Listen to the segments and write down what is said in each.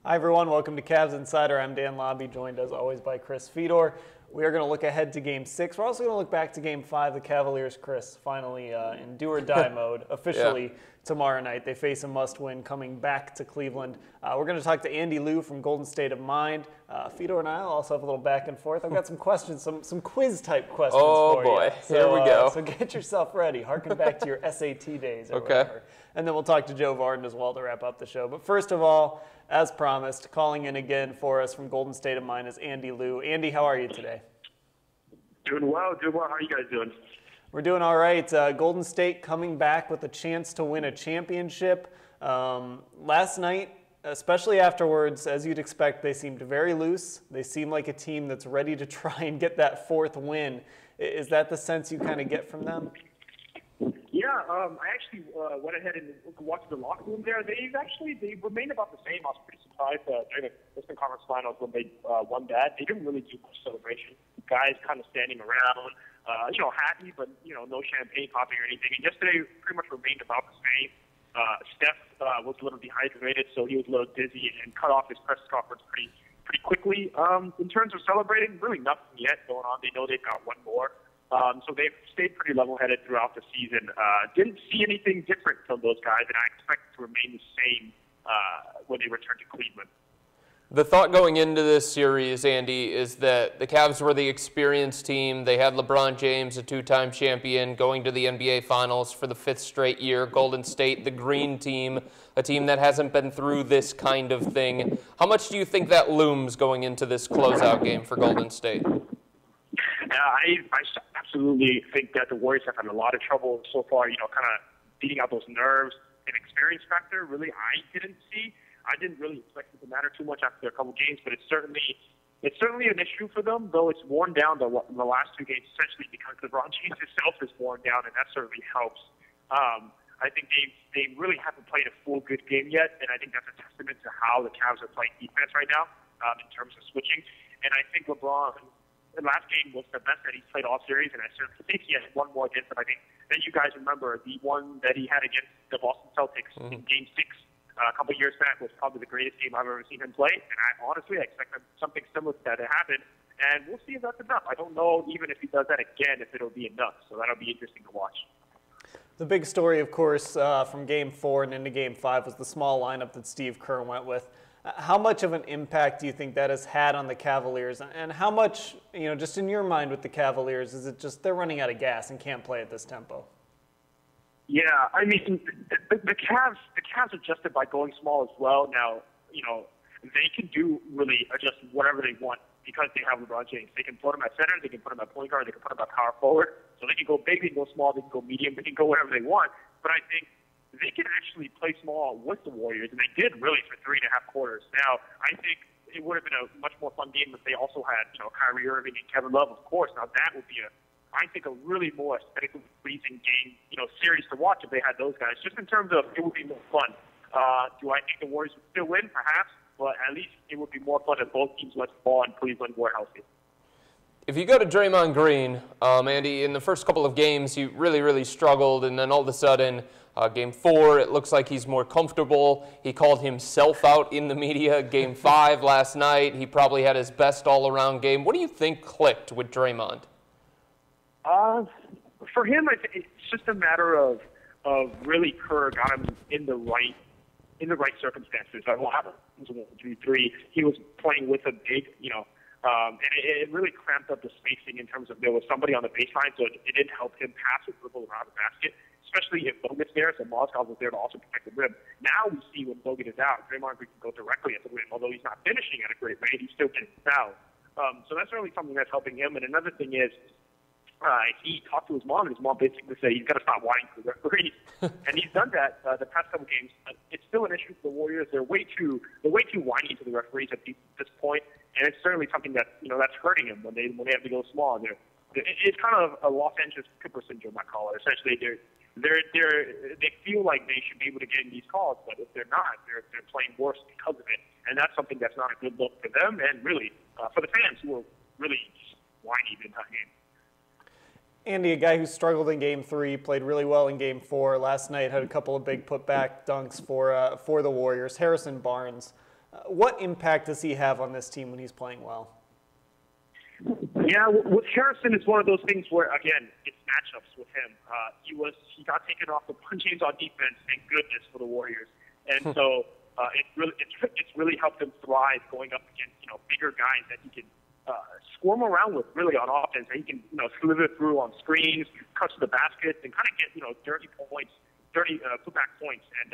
Hi everyone, welcome to Cavs Insider. I'm Dan Labbe, joined as always by Chris Fedor. We are going to look ahead to Game 6. We're also going to look back to Game 5. The Cavaliers, Chris, finally in do-or-die mode officially tomorrow night. They face a must-win coming back to Cleveland. We're going to talk to Andy Liu from Golden State of Mind. Fedor and I will also have a little back and forth. I've got some questions, some quiz-type questions for you. Oh boy, here we go. So get yourself ready. Harken back to your SAT days or whatever. And then we'll talk to Joe Vardon as well to wrap up the show. But first of all, as promised, calling in again for us from Golden State of Mind is Andy Liu. Andy, how are you today? Doing well. How are you guys doing? We're doing all right. Golden State coming back with a chance to win a championship. Last night, especially afterwards, as you'd expect, they seemed very loose. They seem like a team that's ready to try and get that fourth win. Is that the sense you kind of get from them? Yeah, I actually went ahead and watched the locker room there. They remained about the same. I was pretty surprised during the Western Conference Finals when they won that. They didn't really do much celebration. Guys kind of standing around, happy, but, no champagne popping or anything. And yesterday pretty much remained about the same. Steph was a little dehydrated, so he was a little dizzy and cut off his press conference pretty quickly. In terms of celebrating, really nothing yet going on. They know they've got one more. So they've stayed pretty level-headed throughout the season. Didn't see anything different from those guys, and I expect it to remain the same when they return to Cleveland. The thought going into this series, Andy, is that the Cavs were the experienced team. They had LeBron James, a two-time champion, going to the NBA Finals for the 5th straight year. Golden State, the green team, a team that hasn't been through this kind of thing. How much do you think that looms going into this closeout game for Golden State? I absolutely think that the Warriors have had a lot of trouble so far, kind of beating out those nerves and experience factor. Really, I didn't really expect it to matter too much after a couple games, but it's certainly an issue for them, though it's worn down the last two games, essentially because LeBron James himself is worn down, and that certainly helps. I think they really haven't played a full good game yet, and I think that's a testament to how the Cavs are playing defense right now in terms of switching. And I think LeBron, the last game was the best that he's played all series, and I certainly think he has one more against them. I think that you guys remember the one that he had against the Boston Celtics in Game 6 a couple years back was probably the greatest game I've ever seen him play, and I expect something similar to that to happen, and we'll see if that's enough. I don't know even if he does that again if it'll be enough, so that'll be interesting to watch. The big story, of course, from Game 4 and into Game 5 was the small lineup that Steve Kerr went with. How much of an impact do you think that has had on the Cavaliers, and how much, just in your mind with the Cavaliers, is it just they're running out of gas and can't play at this tempo? Yeah, I mean, the Cavs adjusted by going small as well. Now, they can do really adjust whatever they want because they have LeBron James. They can put him at center, they can put him at point guard, they can put him at power forward. So they can go big, they can go small, they can go medium, they can go wherever they want. But I think they can actually play small with the Warriors, and they did really for 3.5 quarters. Now, I think it would have been a much more fun game if they also had, Kyrie Irving and Kevin Love, of course. Now, that would be a really more aesthetically pleasing game, series to watch if they had those guys. Just in terms of it would be more fun. Do I think the Warriors would still win? Perhaps, but at least it would be more fun if both teams let the ball and Cleveland were healthy. If you go to Draymond Green, Andy, in the first couple of games, he really struggled, and then all of a sudden, Game 4, it looks like he's more comfortable. He called himself out in the media. Game 5 last night, he probably had his best all-around game. What do you think clicked with Draymond? For him, I think it's just a matter of really Kerr got him in the right circumstances. What happened? 1, 2, 3. He was playing with a big, and it really cramped up the spacing in terms of there was somebody on the baseline, so it didn't help him pass or dribble around the basket, especially if Bogut's there. So Mozgov was there to also protect the rim. Now we see when Bogut is out, Draymond Green can go directly at the rim, although he's not finishing at a great rate. He's still getting fouled. So that's really something that's helping him. And another thing is, he talked to his mom, and his mom basically said he's got to stop whining to the referees. And he's done that the past couple games. It's still an issue for the Warriors. They're way too whiny to the referees at this point, and it's certainly something that that's hurting them when they have to go small. It's kind of a Los Angeles Clipper syndrome, I call it. Essentially, they feel like they should be able to get in these calls, but if they're not, they're playing worse because of it, and that's something that's not a good look for them, and really for the fans who are really just whiny the entire game. Andy, a guy who struggled in Game 3, played really well in Game 4. Last night had a couple of big putback dunks for the Warriors. Harrison Barnes, What impact does he have on this team when he's playing well? Yeah, with Harrison, it's one of those things where, again, it's matchups with him. He got taken off LeBron James on defense, thank goodness, for the Warriors. And so it's really helped him thrive going up against, bigger guys that he can swarm around with, really, on offense. And he can, slither through on screens, cut to the basket, and kind of get, dirty putback points. And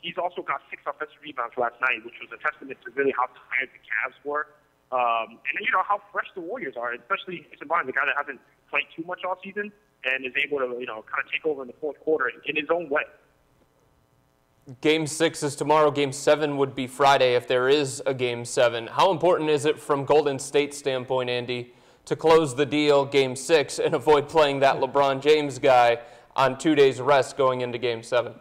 he's also got 6 offensive rebounds last night, which was a testament to really how tired the Cavs were. And how fresh the Warriors are, especially Jason Vardon, the guy that hasn't played too much all season and is able to, kind of take over in the fourth quarter in his own way. Game 6 is tomorrow. Game 7 would be Friday if there is a Game 7. How important is it from Golden State's standpoint, Andy, to close the deal Game 6 and avoid playing that LeBron James guy on 2 days rest going into Game 7?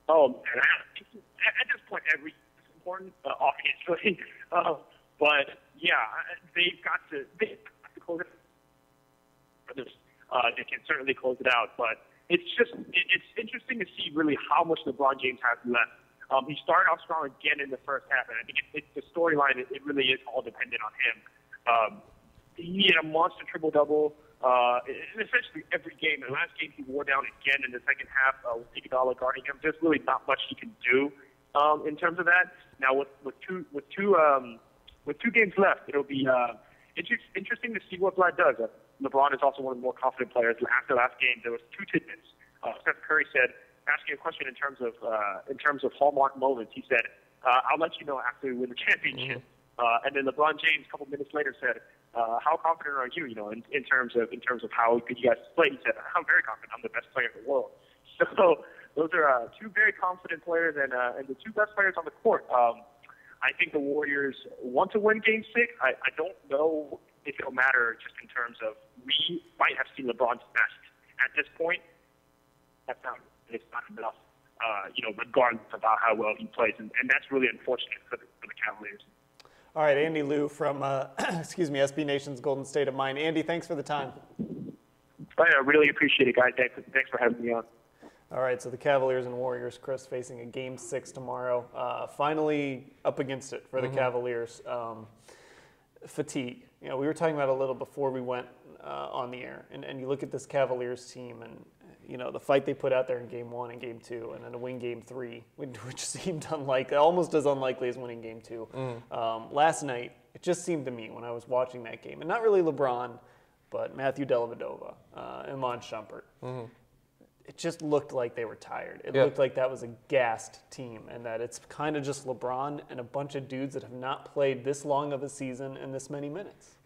Oh, man, at this point, every is important, obviously. But yeah, they've got to close it. They can certainly close it out, but it's interesting to see really how much LeBron James has left. He started off strong again in the first half, and I think it's the storyline. It really is all dependent on him. He had a monster triple-double in essentially every game. The last game he wore down again in the second half with Iguodala guarding him. There's really not much he can do in terms of that. Now with two games left, it'll be interesting to see what Vlad does. LeBron is also one of the more confident players. After last game, there was 2 tidbits. Steph Curry said, asking a question in terms of hallmark moments, he said, "I'll let you know after we win the championship." And then LeBron James, a couple minutes later, said, "How confident are you? In terms of how good you guys play?" He said, "I'm very confident. I'm the best player in the world." So those are 2 very confident players and the 2 best players on the court. I think the Warriors want to win Game 6. I don't know if it'll matter just in terms of we might have seen LeBron's best at this point. It's not enough, regardless about how well he plays. And that's really unfortunate for the Cavaliers. All right, Andy Liu from, SB Nation's Golden State of Mind. Andy, thanks for the time. I really appreciate it, guys. Thanks for having me on. All right, so the Cavaliers and Warriors, Chris, facing a Game 6 tomorrow. Finally up against it for the Cavaliers. Fatigue. We were talking about it a little before we went on the air. And you look at this Cavaliers team and, the fight they put out there in Game 1 and Game 2 and then to win Game 3, which seemed almost as unlikely as winning Game 2. Last night, it just seemed to me when I was watching that game, and not really LeBron, but Matthew Dellavedova, Iman Shumpert. It just looked like they were tired. It looked like that was a gassed team and that it's kind of just LeBron and a bunch of dudes that have not played this long of a season and this many minutes.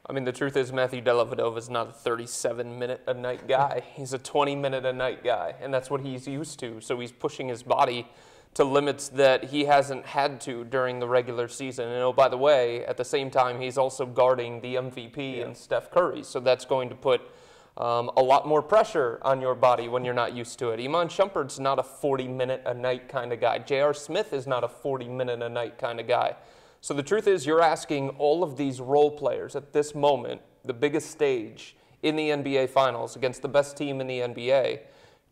I mean, the truth is Matthew Dellavedova is not a 37-minute-a-night guy. He's a 20-minute-a-night guy, and that's what he's used to. So he's pushing his body to limits that he hasn't had to during the regular season. And, by the way, at the same time, he's also guarding the MVP and Steph Curry. So that's going to put a lot more pressure on your body when you're not used to it. Iman Shumpert's not a 40-minute-a-night kind of guy. J.R. Smith is not a 40-minute-a-night kind of guy. So the truth is you're asking all of these role players at this moment, the biggest stage in the NBA Finals against the best team in the NBA,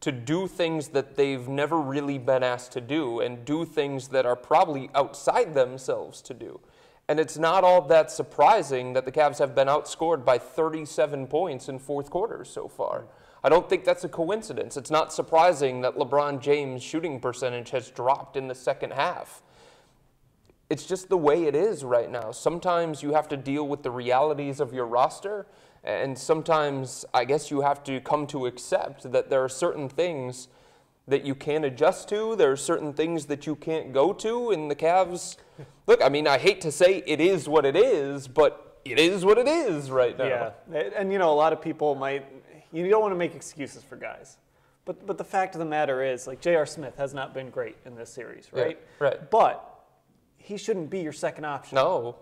to do things that they've never really been asked to do and do things that are probably outside themselves to do. And it's not all that surprising that the Cavs have been outscored by 37 points in fourth quarters so far. I don't think that's a coincidence. It's not surprising that LeBron James' shooting percentage has dropped in the second half. It's just the way it is right now. Sometimes you have to deal with the realities of your roster, and sometimes I guess you have to come to accept that there are certain things that you can't adjust to. There are certain things that you can't go to. And the Cavs, look, I mean, I hate to say it is what it is, but it is what it is right now. Yeah, and a lot of people you don't want to make excuses for guys. But the fact of the matter is, J.R. Smith has not been great in this series, right? Yeah, right. But he shouldn't be your second option. No,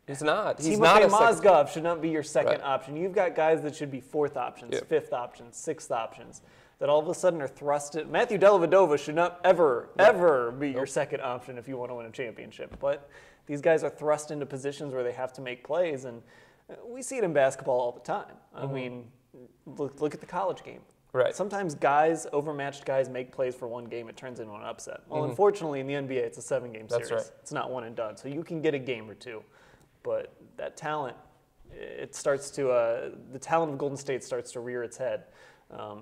he's not. He's not Mozgov should not be your second option. You've got guys that should be fourth options, fifth options, sixth options, that all of a sudden are thrusted. Matthew Dellavedova should not ever be your second option if you want to win a championship. But these guys are thrust into positions where they have to make plays, and we see it in basketball all the time. I mean, look at the college game. Right. Sometimes overmatched guys make plays for one game. It turns into an upset. Well, unfortunately, in the NBA, it's a 7-game series. That's right. It's not one and done. So you can get a game or two. But that talent, the talent of Golden State starts to rear its head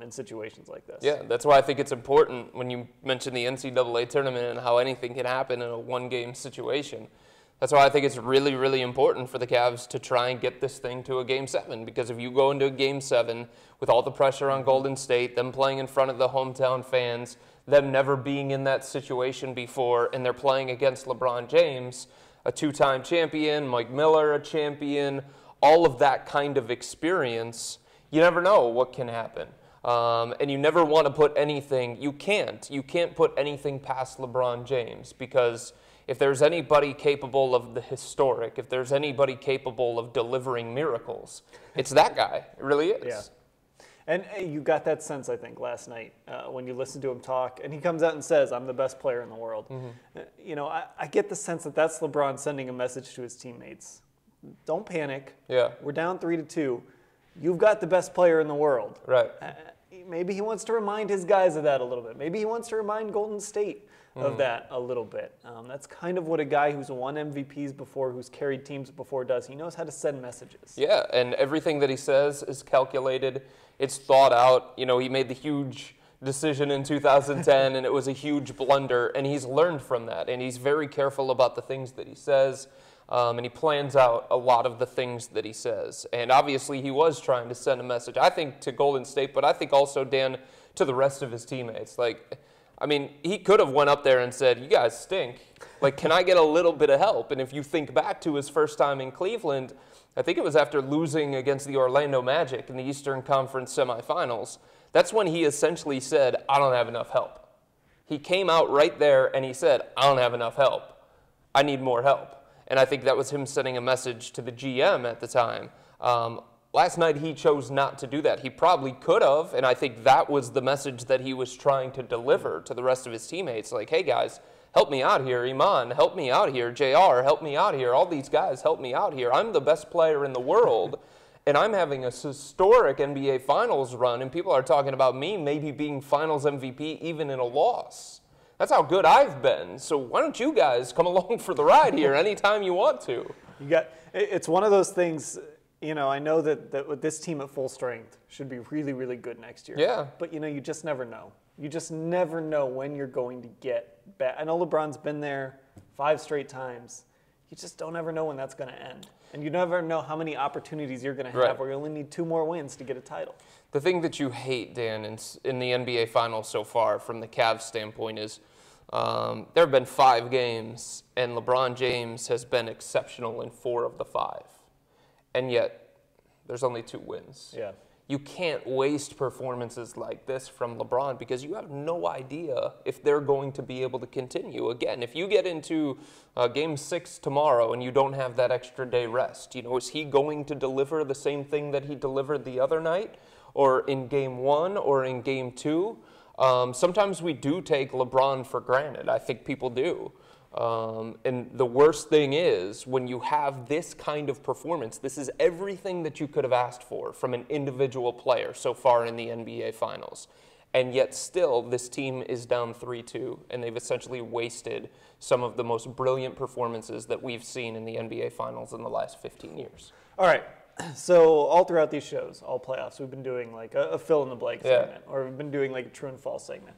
in situations like this. Yeah, that's why I think it's important when you mention the NCAA tournament and how anything can happen in a one-game situation. That's why I think it's really, really important for the Cavs to try and get this thing to a Game 7, because if you go into a Game 7 with all the pressure on Golden State, them playing in front of the hometown fans, them never being in that situation before, and they're playing against LeBron James, a 2-time champion, Mike Miller, a champion, all of that kind of experience, you never know what can happen. And you never want to put anything, you can't put anything past LeBron James, because if there's anybody capable of the historic, if there's anybody capable of delivering miracles, it's that guy. It really is. Yeah. And you got that sense, I think, last night when you listened to him talk. And he comes out and says, I'm the best player in the world. You know, I get the sense that that's LeBron sending a message to his teammates. Don't panic. Yeah. We're down 3-2. You've got the best player in the world. Right. Maybe he wants to remind his guys of that a little bit. Maybe he wants to remind Golden State of that a little bit. That's kind of what a guy who's won MVPs before, who's carried teams before does. He knows how to send messages. Yeah, and everything that he says is calculated. It's thought out. You know, he made the huge decision in 2010, and it was a huge blunder, and he's learned from that, and he's very careful about the things that he says, and he plans out a lot of the things that he says. And obviously, he was trying to send a message, I think, to Golden State, but I think also, Dan, to the rest of his teammates. Like, I mean, he could have went up there and said, you guys stink. Like, can I get a little bit of help? And if you think back to his first time in Cleveland, I think it was after losing against the Orlando Magic in the Eastern Conference semifinals. That's when he essentially said, I don't have enough help. He came out right there and he said, I don't have enough help. I need more help. And I think that was him sending a message to the GM at the time. Last night, he chose not to do that. He probably could have, and I think that was the message that he was trying to deliver to the rest of his teammates. Like, hey, guys, help me out here. Iman, help me out here. JR, help me out here. All these guys, help me out here. I'm the best player in the world, and I'm having a historic NBA Finals run, and people are talking about me maybe being Finals MVP even in a loss. That's how good I've been. So why don't you guys come along for the ride here anytime you want to? It's one of those things. You know, I know that with this team at full strength should be really, really good next year. Yeah. But, you know, you just never know. You just never know when you're going to get back. I know LeBron's been there 5 straight times. You just don't ever know when that's going to end. And you never know how many opportunities you're going to have where you only need 2 more wins to get a title. The thing that you hate, Dan, in the NBA Finals so far from the Cavs standpoint is there have been 5 games, and LeBron James has been exceptional in 4 of the 5. And yet, there's only 2 wins. Yeah. You can't waste performances like this from LeBron because you have no idea if they're going to be able to continue. Again, if you get into Game 6 tomorrow and you don't have that extra day rest, you know, is he going to deliver the same thing that he delivered the other night, or in Game 1, or in Game 2? Sometimes we do take LeBron for granted. I think people do. And the worst thing is when you have this kind of performance, this is everything that you could have asked for from an individual player so far in the NBA Finals. And yet still, this team is down 3-2, and they've essentially wasted some of the most brilliant performances that we've seen in the NBA Finals in the last 15 years. All right. So all throughout these shows, all playoffs, we've been doing like a fill-in-the-blank segment, or we've been doing like a true and false segment.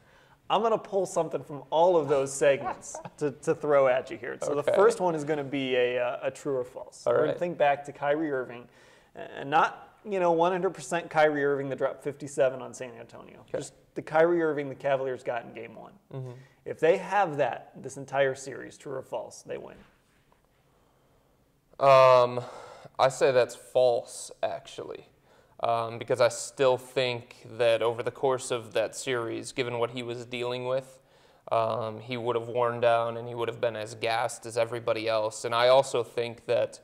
I'm going to pull something from all of those segments to throw at you here. So the first one is going to be a true or false. We're going to think back to Kyrie Irving, and not 100% Kyrie Irving that dropped 57 on San Antonio. Just the Kyrie Irving the Cavaliers got in Game 1. Mm-hmm. If they have that this entire series, true or false, they win. I say that's false, actually. Because I still think that over the course of that series, given what he was dealing with, he would have worn down and he would have been as gassed as everybody else. And I also think that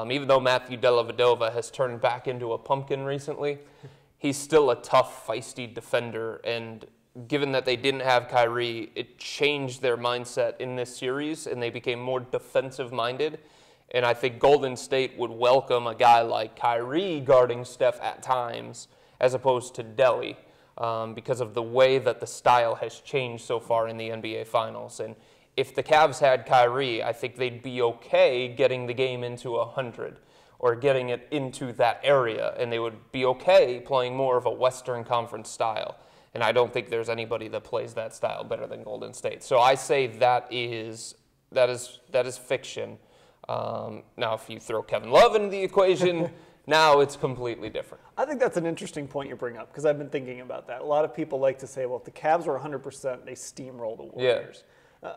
even though Matthew Dellavedova has turned back into a pumpkin recently, he's still a tough, feisty defender. And given that they didn't have Kyrie, it changed their mindset in this series, and they became more defensive-minded. And I think Golden State would welcome a guy like Kyrie guarding Steph at times as opposed to Delly. because of the way that the style has changed so far in the NBA Finals. And if the Cavs had Kyrie, I think they'd be okay getting the game into 100 or getting it into that area, and they would be okay playing more of a Western Conference style. And I don't think there's anybody that plays that style better than Golden State. So I say that is fiction. Now, if you throw Kevin Love into the equation, now it's completely different. I think that's an interesting point you bring up, because I've been thinking about that. A lot of people like to say, well, if the Cavs were 100%, they steamroll the Warriors. Yeah.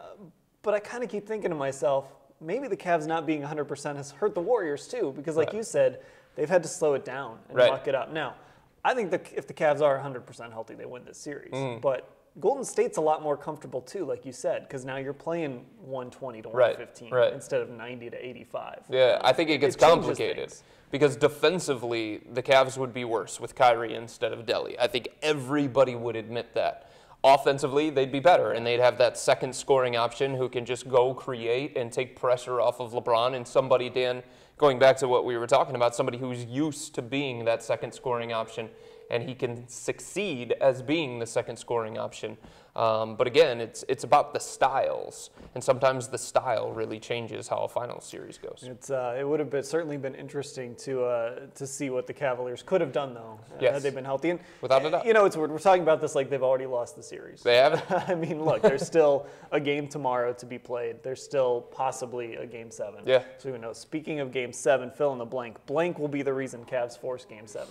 But I kind of keep thinking to myself, maybe the Cavs not being 100% has hurt the Warriors too, because like you said, they've had to slow it down and muck it up. Now, I think that if the Cavs are 100% healthy, they win this series. But Golden State's a lot more comfortable too, like you said, because now you're playing 120 to 115 instead of 90 to 85. Yeah, I think it gets complicated because defensively, the Cavs would be worse with Kyrie instead of Delly. I think everybody would admit that. Offensively, they'd be better, and they'd have that second scoring option who can just go create and take pressure off of LeBron, and somebody, Dan, going back to what we were talking about, somebody who's used to being that second scoring option, and he can succeed as being the second scoring option. But again, it's about the styles, and sometimes the style really changes how a final series goes. It would have certainly been interesting to see what the Cavaliers could have done, though, had they been healthy. And, without a doubt. You know, it's weird. We're talking about this like they've already lost the series. They haven't? I mean, look, there's still a game tomorrow to be played. There's still possibly a Game 7. Yeah. So who knows? Speaking of Game 7, fill in the blank. Blank will be the reason Cavs force Game 7.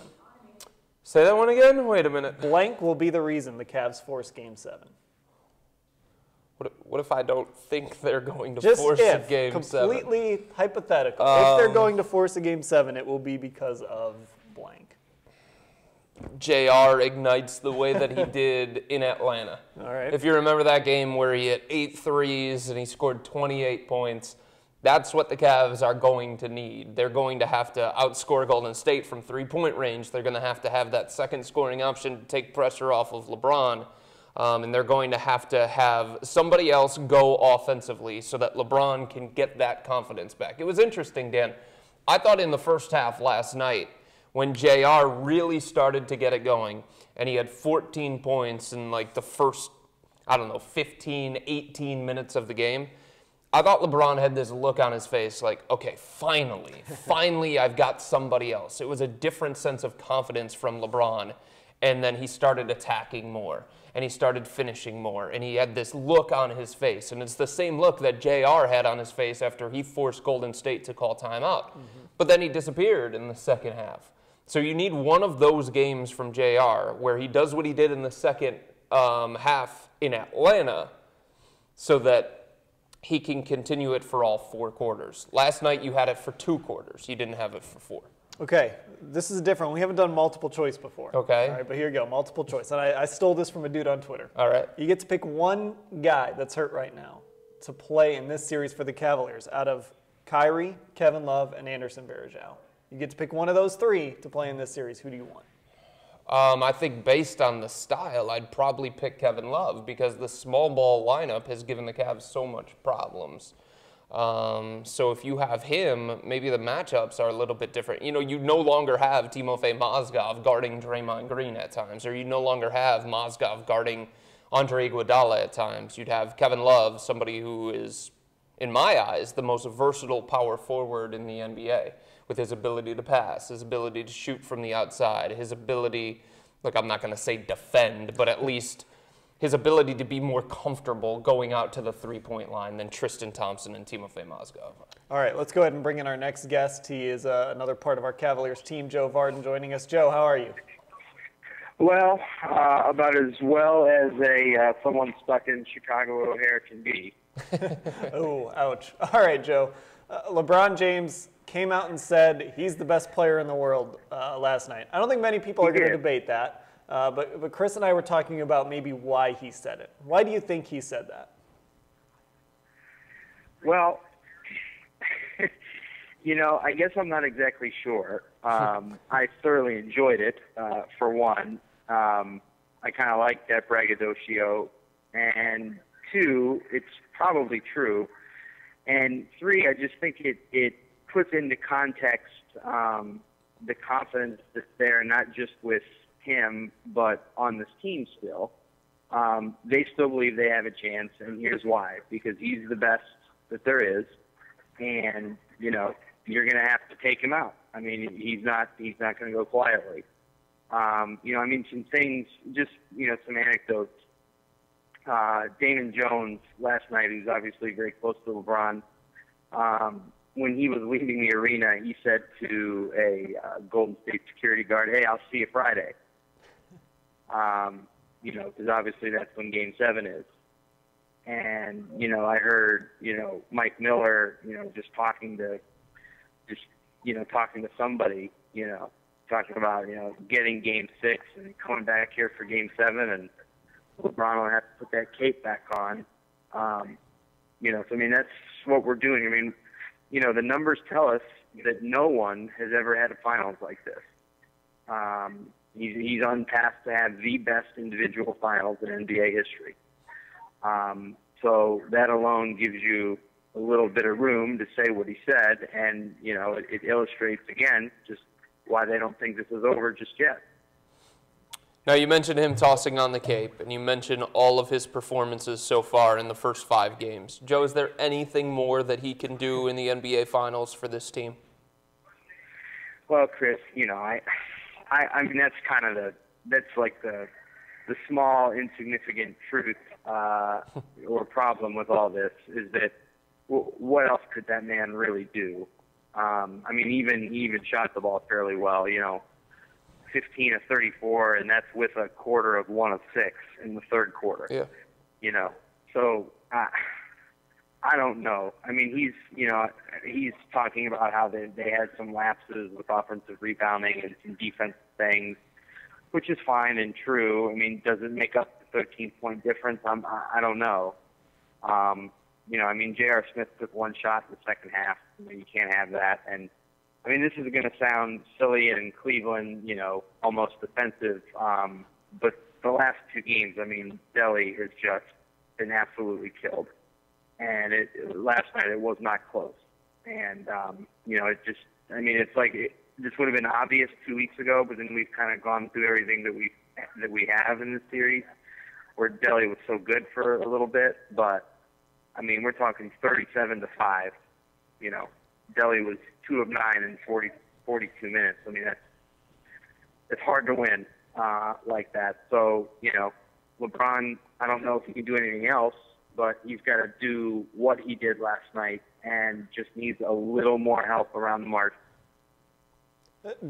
Say that one again? Wait a minute. Blank will be the reason the Cavs force Game 7. What if I don't think they're going to force a Game 7? Completely hypothetical. If they're going to force a Game 7, it will be because of blank. JR ignites the way that he did in Atlanta. All right. If you remember that game where he hit 8 threes and he scored 28 points, that's what the Cavs are going to need. They're going to have to outscore Golden State from three-point range. They're going to have that second scoring option to take pressure off of LeBron. And they're going to have somebody else go offensively so that LeBron can get that confidence back. It was interesting, Dan. I thought in the first half last night when JR really started to get it going and he had 14 points in like the first, 15, 18 minutes of the game, I thought LeBron had this look on his face like, okay, finally I've got somebody else. It was a different sense of confidence from LeBron. And then he started attacking more, and he started finishing more, and he had this look on his face. And it's the same look that JR had on his face after he forced Golden State to call timeout. But then he disappeared in the second half. So you need one of those games from JR where he does what he did in the second half in Atlanta so that he can continue it for all 4 quarters. Last night you had it for 2 quarters. You didn't have it for 4. Okay, this is different. We haven't done multiple choice before. Okay. All right, but here you go, multiple choice. And I stole this from a dude on Twitter. All right. You get to pick one guy that's hurt right now to play in this series for the Cavaliers out of Kyrie, Kevin Love, and Anderson Varejao. You get to pick one of those 3 to play in this series. Who do you want? I think based on the style, I'd probably pick Kevin Love because the small ball lineup has given the Cavs so much problems. So if you have him, maybe the matchups are a little bit different. You know, you no longer have Timofey Mozgov guarding Draymond Green at times, or you no longer have Mozgov guarding Andre Iguodala at times. You'd have Kevin Love, somebody who is, in my eyes, the most versatile power forward in the NBA, with his ability to pass, his ability to shoot from the outside, his ability, look, I'm not going to say defend, but at least his ability to be more comfortable going out to the three-point line than Tristan Thompson and Timofey Mozgov. All right, let's go ahead and bring in our next guest. He is another part of our Cavaliers team, Joe Vardon, joining us. Joe, how are you? Well, about as well as someone stuck in Chicago O'Hare can be. Oh, ouch. All right, Joe. LeBron James came out and said he's the best player in the world last night. I don't think many people are going to debate that. But Chris and I were talking about maybe why he said it. Why do you think he said that? Well, I guess I'm not exactly sure. I thoroughly enjoyed it, for one. I kind of like that braggadocio. And 2, it's probably true. And 3, I just think it puts into context the confidence that's there, not just with him, but on this team still, they still believe they have a chance, and here's why. Because he's the best that there is, and, you know, you're going to have to take him out. I mean, he's not going to go quietly. You know, I mean, some things, just, you know, some anecdotes. Damon Jones last night, who's obviously very close to LeBron, when he was leaving the arena, he said to a Golden State security guard, "Hey, I'll see you Friday." You know, because obviously that's when Game 7 is. And, you know, I heard, you know, Mike Miller, you know, talking to somebody, you know, talking about, you know, getting Game 6 and coming back here for Game 7, and LeBron will have to put that cape back on. You know, so, I mean, that's what we're doing. I mean, you know, the numbers tell us that no one has ever had a finals like this. He's on path to have the best individual finals in NBA history. So that alone gives you a little bit of room to say what he said, and, you know, it illustrates, again, just why they don't think this is over just yet. Now, you mentioned him tossing on the cape, and you mentioned all of his performances so far in the first 5 games. Joe, is there anything more that he can do in the NBA Finals for this team? Well, Chris, you know, I mean, that's kind of that's like the small, insignificant truth or problem with all this is that what else could that man really do? I mean, he even shot the ball fairly well, you know, 15 of 34, and that's with a quarter of 1 of 6 in the third quarter. Yeah. You know, so I don't know. I mean, he's talking about how they had some lapses with offensive rebounding and some defensive things, which is fine and true. I mean, does it make up the 13-point difference? I don't know. You know, I mean, J.R. Smith took 1 shot in the second half. I mean, you can't have that. And, I mean, this is going to sound silly and in Cleveland, you know, almost defensive. But the last 2 games, I mean, Delly has just been absolutely killed. And last night it was not close. And, you know, it just, I mean, it's like this would have been obvious 2 weeks ago, but then we've kind of gone through everything that we have in this series, where Delly was so good for a little bit. But, I mean, we're talking 37-5. You know, Delly was 2 of 9 in 42 minutes. I mean, it's hard to win like that. So, you know, LeBron, I don't know if he can do anything else, but he's got to do what he did last night and just needs a little more help around the mark.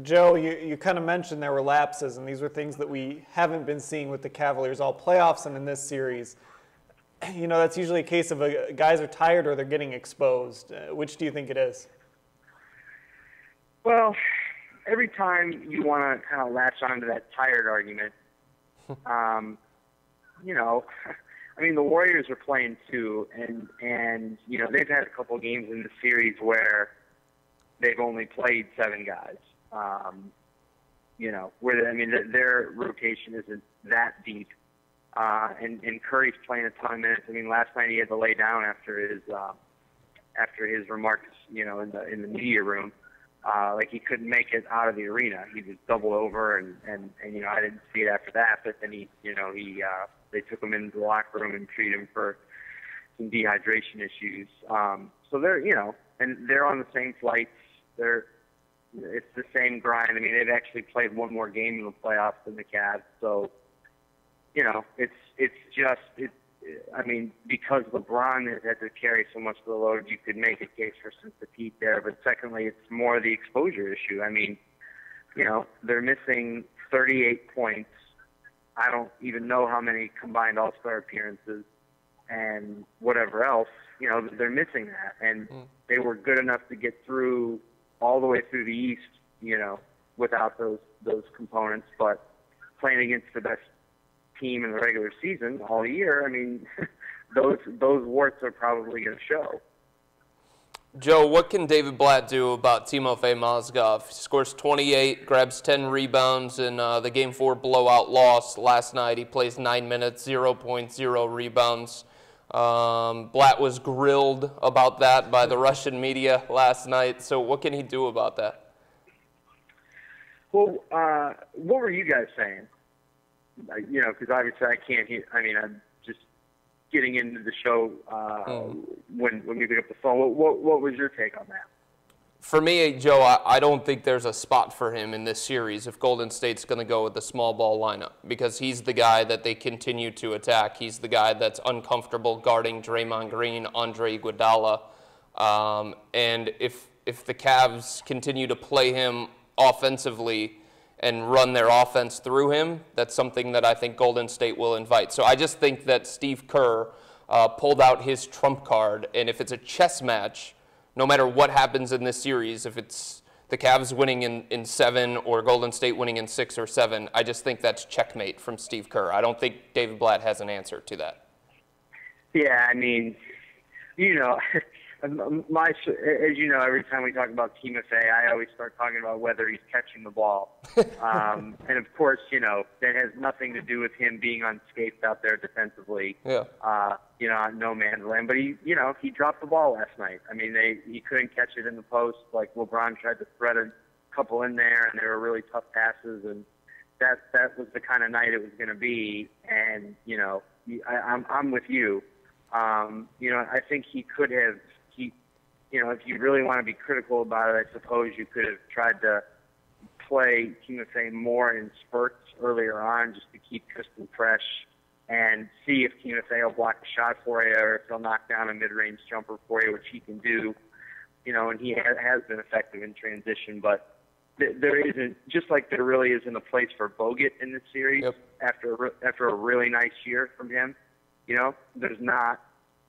Joe, you kind of mentioned there were lapses, and these were things that we haven't been seeing with the Cavaliers all playoffs and in this series. You know, that's usually a case of guys are tired or they're getting exposed. Which do you think it is? Well, every time you want to kind of latch onto that tired argument, you know, I mean, the Warriors are playing too, and you know, they've had a couple of games in the series where they've only played 7 guys. You know, where I mean, their rotation isn't that deep. And Curry's playing a ton of minutes. I mean, last night he had to lay down after his remarks, you know, in the media room. Like he couldn't make it out of the arena. He was doubled over, and you know, I didn't see it after that. But then they took him into the locker room and treated him for some dehydration issues. So they're, you know, and they're on the same flights. It's the same grind. I mean, they've actually played 1 more game in the playoffs than the Cavs. So, you know, I mean, because LeBron has had to carry so much of the load, you could make a case for some fatigue there. But secondly, it's more the exposure issue. I mean, you know, they're missing 38 points. I don't even know how many combined All-Star appearances and whatever else. You know, they're missing that. And they were good enough to get through all the way through the East, you know, without those components. But playing against the best team in the regular season all year, I mean, those warts are probably going to show. Joe, what can David Blatt do about Timofey Mozgov? He scores 28, grabs 10 rebounds in the Game 4 blowout loss last night. He plays 9 minutes, 0.0 rebounds. Blatt was grilled about that by the Russian media last night. So what can he do about that? Well, what were you guys saying? You know, because obviously I can't hear. I mean, I'm just getting into the show when we pick up the phone. What was your take on that? For me, Joe, I don't think there's a spot for him in this series if Golden State's going to go with the small ball lineup, because he's the guy that they continue to attack. He's the guy that's uncomfortable guarding Draymond Green, Andre Iguodala. And if the Cavs continue to play him offensively and run their offense through him, that's something that I think Golden State will invite. So I just think that Steve Kerr pulled out his trump card, and if it's a chess match, no matter what happens in this series, if it's the Cavs winning in 7 or Golden State winning in 6 or 7, I just think that's checkmate from Steve Kerr. I don't think David Blatt has an answer to that. Yeah, I mean, you know, as you know, every time we talk about Team FA, I always start talking about whether he's catching the ball. And of course, you know, that has nothing to do with him being unscathed out there defensively. Yeah. You know, on no man's land. But he dropped the ball last night. I mean, he couldn't catch it in the post. Like LeBron tried to thread a couple in there, and they were really tough passes. And that was the kind of night it was going to be. And you know, I'm with you. You know, I think he could have. You know, if you really want to be critical about it, I suppose you could have tried to play Team FA more in spurts earlier on just to keep Tristan fresh and see if Team FA will block a shot for you or if they'll knock down a mid-range jumper for you, which he can do. You know, and he has been effective in transition, but there isn't, just like there really isn't a place for Bogut in this series. Yep. After a really nice year from him. You know, there's not.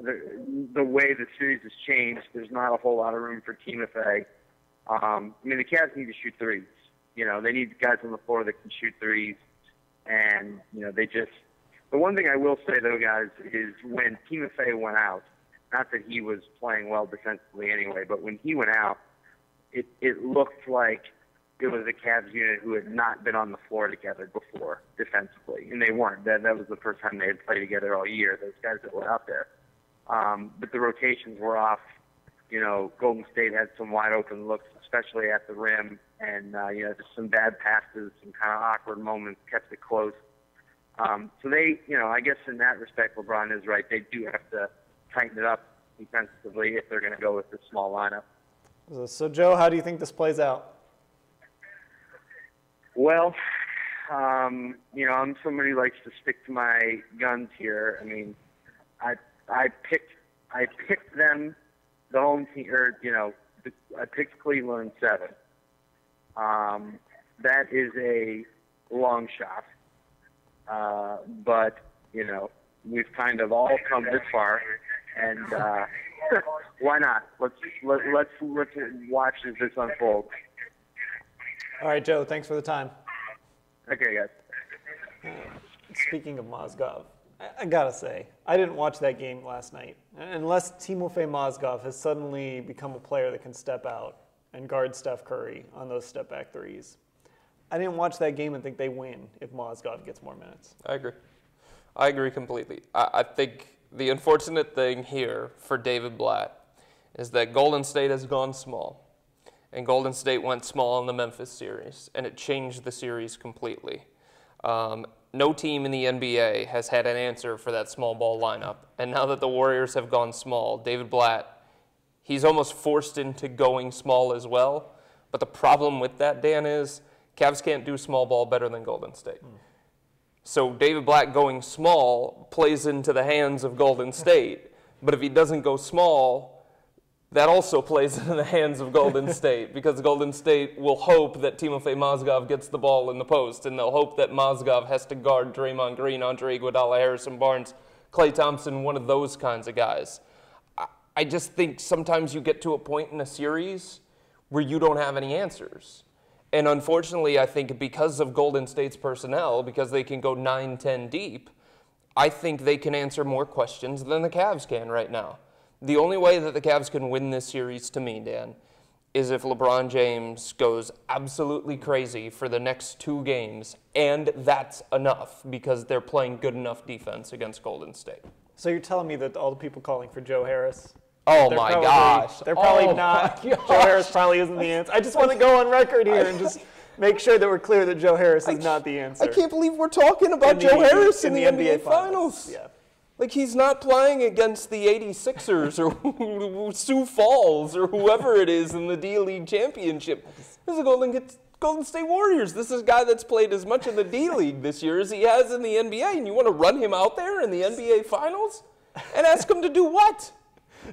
The way the series has changed, there's not a whole lot of room for Team FA. I mean, the Cavs need to shoot threes. You know, they need guys on the floor that can shoot threes. And, you know, the one thing I will say, though, guys, is when Team FA went out, not that he was playing well defensively anyway, but when he went out, it looked like it was a Cavs unit who had not been on the floor together before defensively. And they weren't. That was the first time they had played together all year, those guys that were out there. But the rotations were off. You know, Golden State had some wide open looks, especially at the rim, and you know, just some bad passes, some kind of awkward moments, kept it close. So they, you know, I guess in that respect, LeBron is right. They do have to tighten it up defensively if they're going to go with the small lineup. So, Joe, how do you think this plays out? Well, you know, I'm somebody who likes to stick to my guns here. I mean, I picked them, the home team, or, you know, I picked Cleveland 7. That is a long shot. But, you know, we've kind of all come this far, and why not? Let's watch as this unfolds. All right, Joe, thanks for the time. Okay, guys. Speaking of Mozgov, I gotta say, I didn't watch that game last night. Unless Timofey Mozgov has suddenly become a player that can step out and guard Steph Curry on those step-back threes, I didn't watch that game and think they win if Mozgov gets more minutes. I agree completely. I think the unfortunate thing here for David Blatt is that Golden State has gone small. And Golden State went small in the Memphis series, and it changed the series completely. No team in the NBA has had an answer for that small ball lineup. And now that the Warriors have gone small, David Blatt, he's almost forced into going small as well. But the problem with that, Dan, is Cavs can't do small ball better than Golden State. So David Blatt going small plays into the hands of Golden State. But if he doesn't go small, that also plays into the hands of Golden State, because Golden State will hope that Timofey Mozgov gets the ball in the post, and they'll hope that Mozgov has to guard Draymond Green, Andre Iguodala, Harrison Barnes, Klay Thompson, one of those kinds of guys. I just think sometimes you get to a point in a series where you don't have any answers. And unfortunately, I think because of Golden State's personnel, because they can go 9-10 deep, I think they can answer more questions than the Cavs can right now. The only way that the Cavs can win this series, to me, Dan, is if LeBron James goes absolutely crazy for the next 2 games, and that's enough because they're playing good enough defense against Golden State. So you're telling me that all the people calling for Joe Harris, oh my gosh, they're probably not. Joe Harris probably isn't the answer. I just want to go on record here and just make sure that we're clear that Joe Harris is not the answer. I can't believe we're talking about Joe Harris in the NBA Finals. Yeah. Like, he's not playing against the 86ers or Sioux Falls or whoever it is in the D-League championship. This is Golden State Warriors. This is a guy that's played as much in the D-League this year as he has in the NBA, and you want to run him out there in the NBA Finals and ask him to do what?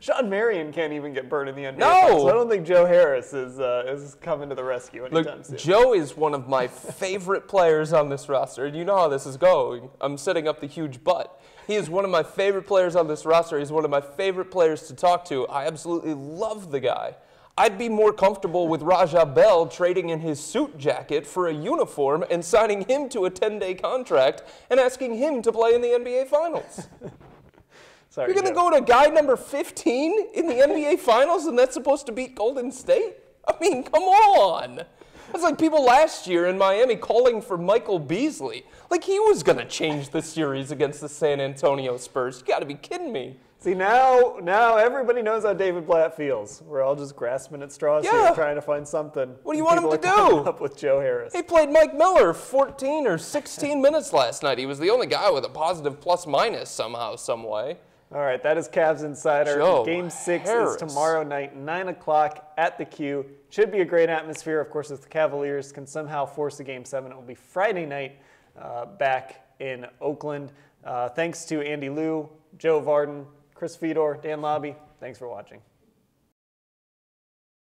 Sean Marion can't even get burned in the NBA Finals, so I don't think Joe Harris is coming to the rescue anytime soon. Joe is one of my favorite players on this roster, and you know how this is going. I'm setting up the huge butt. He is one of my favorite players on this roster. He's one of my favorite players to talk to. I absolutely love the guy. I'd be more comfortable with Raja Bell trading in his suit jacket for a uniform and signing him to a 10-day contract and asking him to play in the NBA Finals. Sorry, You're going to go to guy number 15 in the NBA Finals, and that's supposed to beat Golden State? I mean, come on. That's like people last year in Miami calling for Michael Beasley. Like he was going to change the series against the San Antonio Spurs. You got to be kidding me. See, now everybody knows how David Blatt feels. We're all just grasping at straws here, trying to find something. What do you want him to do? Up with Joe Harris. He played Mike Miller 14 or 16 minutes last night. He was the only guy with a positive plus-minus somehow, some way. All right, that is Cavs Insider. Joe Game 6 Harris. is tomorrow night, 9 o'clock at the Q. Should be a great atmosphere. Of course, if the Cavaliers can somehow force a Game 7, it will be Friday night back in Oakland. Thanks to Andy Liu, Joe Vardon, Chris Fedor, Dan Labbe. Thanks for watching.